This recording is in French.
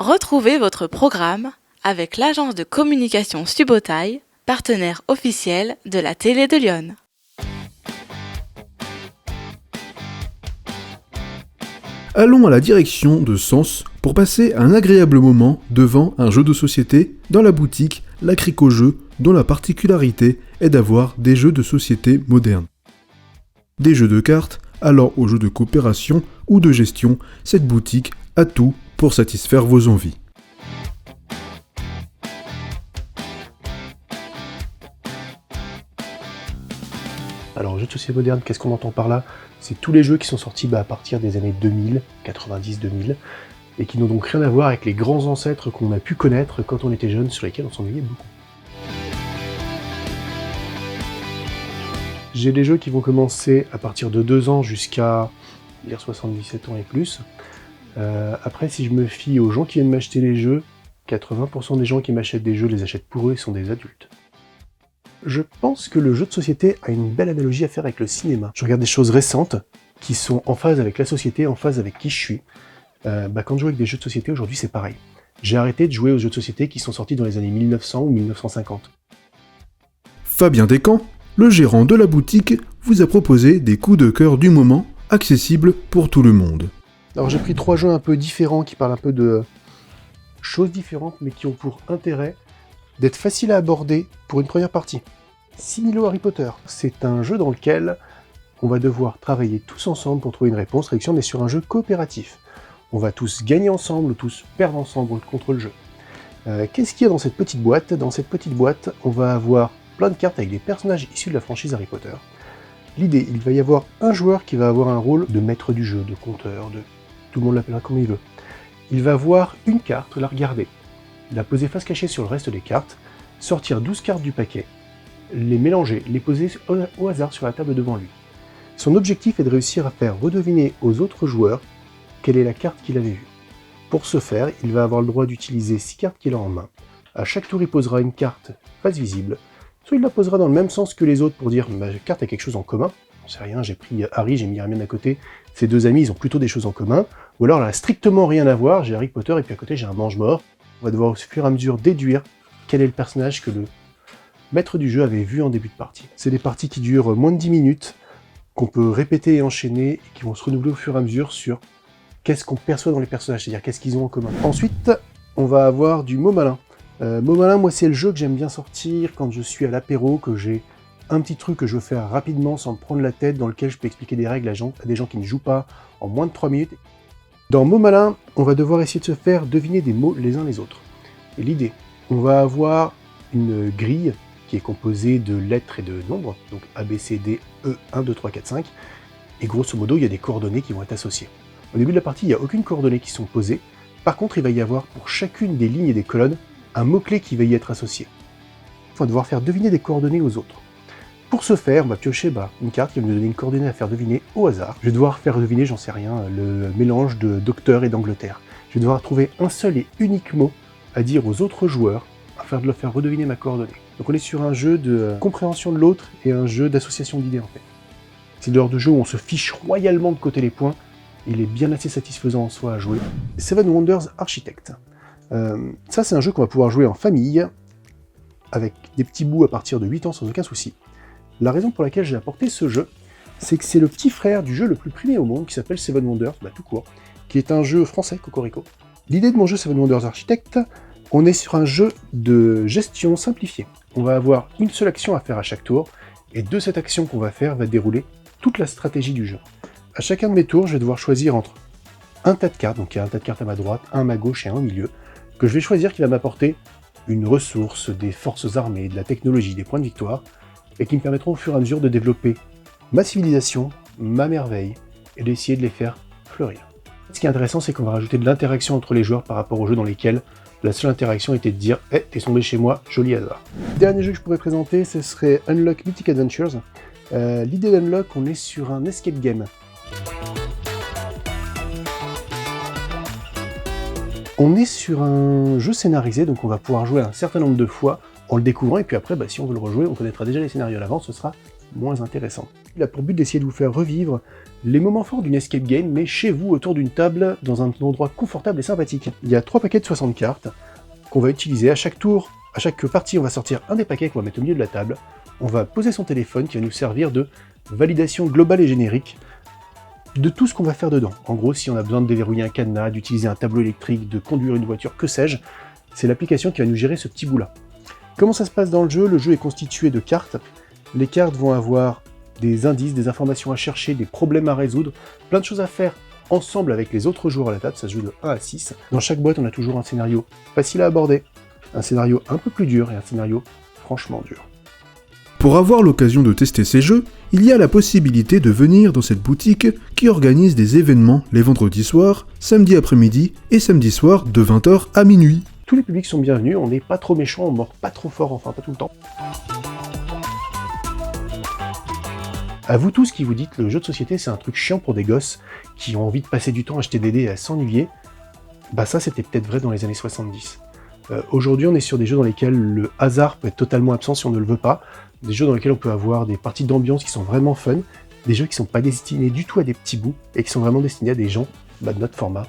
Retrouvez votre programme avec l'agence de communication Subotaï, partenaire officiel de la télé de Lyon. Allons à la direction de Sens pour passer un agréable moment devant un jeu de société dans la boutique L'Acrico Jeux, dont la particularité est d'avoir des jeux de société modernes. Des jeux de cartes, allant aux jeux de coopération ou de gestion, cette boutique a tout pour satisfaire vos envies. Alors, jeux de société moderne, qu'est-ce qu'on entend par là? C'est tous les jeux qui sont sortis à partir des années 2000, 90-2000, et qui n'ont donc rien à voir avec les grands ancêtres qu'on a pu connaître quand on était jeune, sur lesquels on s'ennuyait beaucoup. J'ai des jeux qui vont commencer à partir de 2 ans jusqu'à 77 ans et plus. Après, si je me fie aux gens qui viennent m'acheter les jeux, 80% des gens qui m'achètent des jeux les achètent pour eux et sont des adultes. Je pense que le jeu de société a une belle analogie à faire avec le cinéma. Je regarde des choses récentes qui sont en phase avec la société, en phase avec qui je suis. Quand je joue avec des jeux de société, aujourd'hui c'est pareil. J'ai arrêté de jouer aux jeux de société qui sont sortis dans les années 1900 ou 1950. Fabien Descamps, le gérant de la boutique, vous a proposé des coups de cœur du moment, accessibles pour tout le monde. Alors j'ai pris 3 jeux un peu différents qui parlent un peu de choses différentes mais qui ont pour intérêt d'être faciles à aborder pour une première partie. Similo Harry Potter, c'est un jeu dans lequel on va devoir travailler tous ensemble pour trouver une réponse. Réaction, on est sur un jeu coopératif. On va tous gagner ensemble ou tous perdre ensemble contre le jeu. Qu'est-ce qu'il y a dans cette petite boîte? Dans cette petite boîte, on va avoir plein de cartes avec des personnages issus de la franchise Harry Potter. L'idée, il va y avoir un joueur qui va avoir un rôle de maître du jeu, de conteur, tout le monde l'appellera comme il veut. Il va voir une carte, la regarder, la poser face cachée sur le reste des cartes, sortir 12 cartes du paquet, les mélanger, les poser au hasard sur la table devant lui. Son objectif est de réussir à faire redeviner aux autres joueurs quelle est la carte qu'il avait vue. Pour ce faire, il va avoir le droit d'utiliser 6 cartes qu'il a en main. À chaque tour, il posera une carte face visible, soit il la posera dans le même sens que les autres pour dire « ma carte a quelque chose en commun ». J'en sais rien, j'ai pris Harry, j'ai mis Hermione à côté, ces deux amis, ils ont plutôt des choses en commun. Ou alors, elle a strictement rien à voir, j'ai Harry Potter et puis à côté, j'ai un mange-mort. On va devoir au fur et à mesure déduire quel est le personnage que le maître du jeu avait vu en début de partie. C'est des parties qui durent moins de 10 minutes, qu'on peut répéter et enchaîner, et qui vont se renouveler au fur et à mesure sur qu'est-ce qu'on perçoit dans les personnages, c'est-à-dire qu'est-ce qu'ils ont en commun. Ensuite, on va avoir du mot malin. Mot malin, moi, c'est le jeu que j'aime bien sortir quand je suis à l'apéro, que j'ai un petit truc que je veux faire rapidement sans me prendre la tête, dans lequel je peux expliquer des règles à des gens qui ne jouent pas en moins de 3 minutes. Dans Mot malin, on va devoir essayer de se faire deviner des mots les uns les autres. Et l'idée, on va avoir une grille qui est composée de lettres et de nombres, donc A, B, C, D, E, 1, 2, 3, 4, 5, et grosso modo, il y a des coordonnées qui vont être associées. Au début de la partie, il n'y a aucune coordonnée qui sont posées, par contre, il va y avoir pour chacune des lignes et des colonnes un mot-clé qui va y être associé. On va devoir faire deviner des coordonnées aux autres. Pour ce faire, on va piocher une carte qui va me donner une coordonnée à faire deviner au hasard. Je vais devoir faire deviner, j'en sais rien, le mélange de Docteur et d'Angleterre. Je vais devoir trouver un seul et unique mot à dire aux autres joueurs afin de leur faire redeviner ma coordonnée. Donc on est sur un jeu de compréhension de l'autre et un jeu d'association d'idées en fait. C'est le genre de jeu où on se fiche royalement de côté les points. Il est bien assez satisfaisant en soi à jouer. Seven Wonders Architect. Ça c'est un jeu qu'on va pouvoir jouer en famille, avec des petits bouts à partir de 8 ans sans aucun souci. La raison pour laquelle j'ai apporté ce jeu, c'est que c'est le petit frère du jeu le plus primé au monde, qui s'appelle Seven Wonders, tout court, qui est un jeu français, cocorico. L'idée de mon jeu Seven Wonders Architect, on est sur un jeu de gestion simplifiée. On va avoir une seule action à faire à chaque tour, et de cette action qu'on va faire va dérouler toute la stratégie du jeu. À chacun de mes tours, je vais devoir choisir entre un tas de cartes, donc il y a un tas de cartes à ma droite, un à ma gauche et un au milieu, que je vais choisir qui va m'apporter une ressource, des forces armées, de la technologie, des points de victoire, et qui me permettront au fur et à mesure de développer ma civilisation, ma merveille, et d'essayer de les faire fleurir. Ce qui est intéressant, c'est qu'on va rajouter de l'interaction entre les joueurs par rapport aux jeux dans lesquels la seule interaction était de dire « Eh, t'es tombé chez moi, joli hasard ». Dernier jeu que je pourrais présenter, ce serait Unlock Mythic Adventures. L'idée d'Unlock, on est sur un escape game. On est sur un jeu scénarisé, donc on va pouvoir jouer un certain nombre de fois en le découvrant, et puis après, si on veut le rejouer, on connaîtra déjà les scénarios à l'avance, ce sera moins intéressant. Il a pour but d'essayer de vous faire revivre les moments forts d'une escape game, mais chez vous, autour d'une table, dans un endroit confortable et sympathique. Il y a 3 paquets de 60 cartes qu'on va utiliser à chaque tour. À chaque partie, on va sortir un des paquets qu'on va mettre au milieu de la table. On va poser son téléphone qui va nous servir de validation globale et générique de tout ce qu'on va faire dedans. En gros, si on a besoin de déverrouiller un cadenas, d'utiliser un tableau électrique, de conduire une voiture, que sais-je, c'est l'application qui va nous gérer ce petit bout-là. Comment ça se passe dans le jeu? Le jeu est constitué de cartes. Les cartes vont avoir des indices, des informations à chercher, des problèmes à résoudre, plein de choses à faire ensemble avec les autres joueurs à la table, ça se joue de 1 à 6. Dans chaque boîte, on a toujours un scénario facile à aborder, un scénario un peu plus dur et un scénario franchement dur. Pour avoir l'occasion de tester ces jeux, il y a la possibilité de venir dans cette boutique qui organise des événements les vendredis soirs, samedi après-midi et samedi soir de 20h à minuit. Tous les publics sont bienvenus, on n'est pas trop méchant, on mord pas trop fort, enfin pas tout le temps. À vous tous qui vous dites le jeu de société c'est un truc chiant pour des gosses qui ont envie de passer du temps à acheter des dés et à s'ennuyer, bah ça c'était peut-être vrai dans les années 70. Aujourd'hui on est sur des jeux dans lesquels le hasard peut être totalement absent si on ne le veut pas, des jeux dans lesquels on peut avoir des parties d'ambiance qui sont vraiment fun, des jeux qui sont pas destinés du tout à des petits bouts et qui sont vraiment destinés à des gens de notre format,